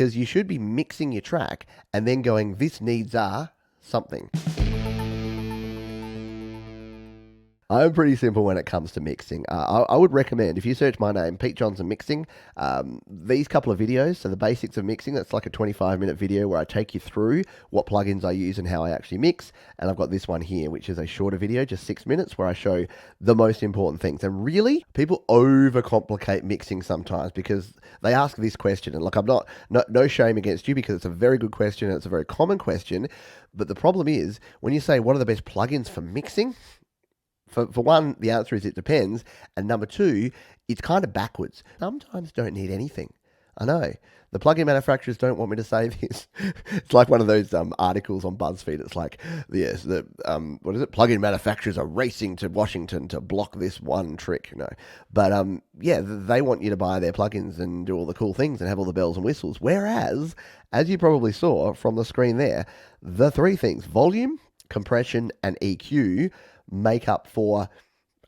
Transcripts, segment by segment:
Because you should be mixing your track and then going, this needs a something. I'm pretty simple when it comes to mixing. I would recommend, if you search my name, Pete Johnson Mixing, these couple of videos, so the basics of mixing, that's like a 25-minute video where I take you through what plugins I use and how I actually mix. And I've got this one here, which is a shorter video, just 6 minutes, where I show the most important things. And really, people overcomplicate mixing sometimes because they ask this question. And look, I'm no shame against you because it's a very good question and it's a very common question. But the problem is, when you say, what are the best plugins for mixing? For one, the answer is it depends. And number two, it's kind of backwards. Sometimes don't need anything. I know. The plugin manufacturers don't want me to say this. It's like one of those articles on BuzzFeed. It's like, yes, what is it? Plugin manufacturers are racing to Washington to block this one trick. No. But yeah, they want you to buy their plugins and do all the cool things and have all the bells and whistles. Whereas, as you probably saw from the screen there, the three things, volume, compression, and EQ, make up for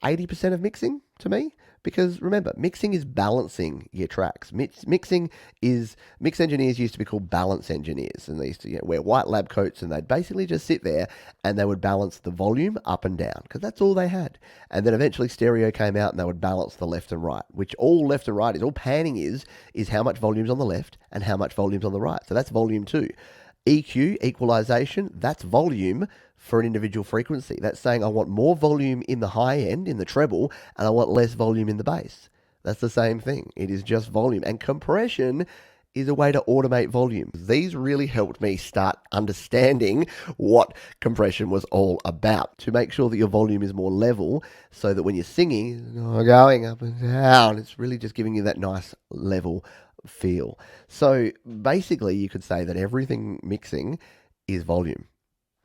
80% of mixing to me. Because remember, mixing is balancing your tracks. Mix engineers used to be called balance engineers, and they used to wear white lab coats, and they'd basically just sit there and they would balance the volume up and down because that's all they had. And then eventually stereo came out and they would balance the left and right, which all left and right is, all panning is how much volume's on the left and how much volume's on the right. So that's volume 2. EQ, equalization, that's volume for an individual frequency. That's saying I want more volume in the high end, in the treble, and I want less volume in the bass. That's the same thing. It is just volume. And compression is a way to automate volume. These really helped me start understanding what compression was all about, to make sure that your volume is more level so that when you're singing, it's not going up and down. It's really just giving you that nice level feel. So basically, you could say that everything mixing is volume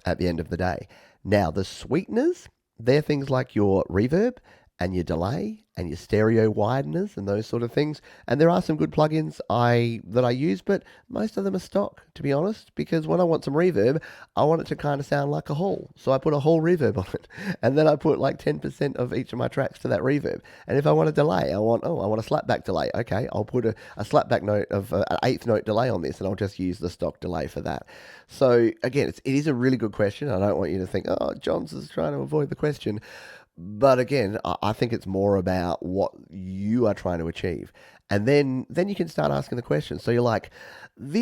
at the end of the day. Now, the sweeteners, they're things like your reverb and your delay and your stereo wideners and those sort of things. And there are some good plugins that I use, but most of them are stock, to be honest, because when I want some reverb, I want it to kind of sound like a hall. So I put a hall reverb on it, and then I put like 10% of each of my tracks to that reverb. And if I want a delay, I want a slapback delay. Okay, I'll put a slapback note of an eighth note delay on this, and I'll just use the stock delay for that. So again, it is a really good question. I don't want you to think, oh, Johns is trying to avoid the question. But again, I think it's more about what you are trying to achieve. And then you can start asking the question. So you're like,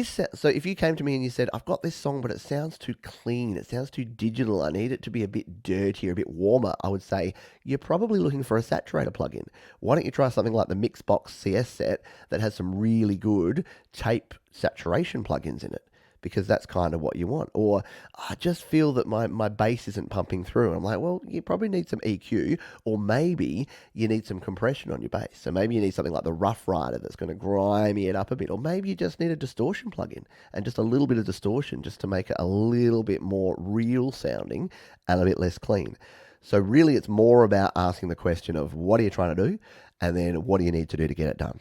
so if you came to me and you said, I've got this song, but it sounds too clean. It sounds too digital. I need it to be a bit dirtier, a bit warmer. I would say you're probably looking for a saturator plugin. Why don't you try something like the Mixbox CS set that has some really good tape saturation plugins in it? Because that's kind of what you want. Or I just feel that my bass isn't pumping through. And I'm like, well, you probably need some EQ, or maybe you need some compression on your bass. So maybe you need something like the Rough Rider that's going to grimy it up a bit. Or maybe you just need a distortion plugin and just a little bit of distortion just to make it a little bit more real sounding and a bit less clean. So really, it's more about asking the question of what are you trying to do? And then what do you need to do to get it done?